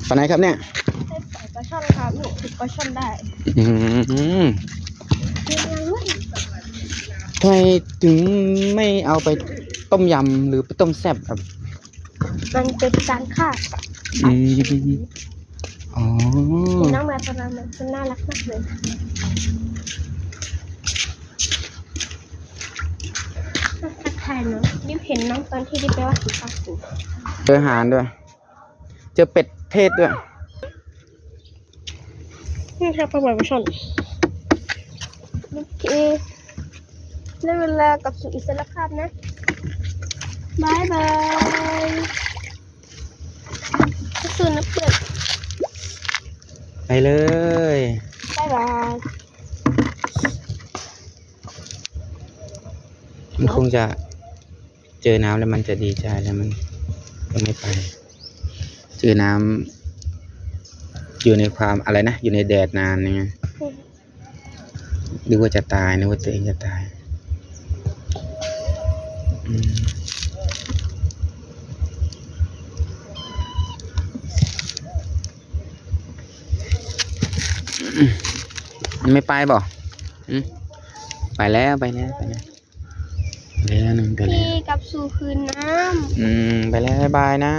ปลาไหนครับเนี่ยได้ปลาช่อนครับหนูติดปลาช่อนได้อืมทำไมถึงไม่เอาไปต้มยำหรือไปต้มแซ่บครับมันเป็นการฆ่าอืมอ๋อน้องแมวตัวนั้นมันน่ารักมากเลยทักทายน้องดิบเห็นน้องตอนที่ดิบไปว่าสีฟ้าสูงเจอหานด้วยเจอเป็ดเทศด้วยนี่ครับปลาช่อนโอเคได้เวลากลับสู่อิสรภาพนะบายบายสู้นะเพื่อนไปเลยบายบายมันคงจะเจอน้ำแล้วมันจะดีใจแล้วมันก็ไม่ไปเจอน้ำอยู่ในความอะไรนะอยู่ในแดดนานไงนึกว่าจะตายนึกว่าตัวเองจะตายไม่ไปบ่ไปแล้วไปแล้วไปแล้วไปแล้วหนึ่งไปแล้วพี่กับสู่คืนน้ำไปแล้วบ๊ายบายนะ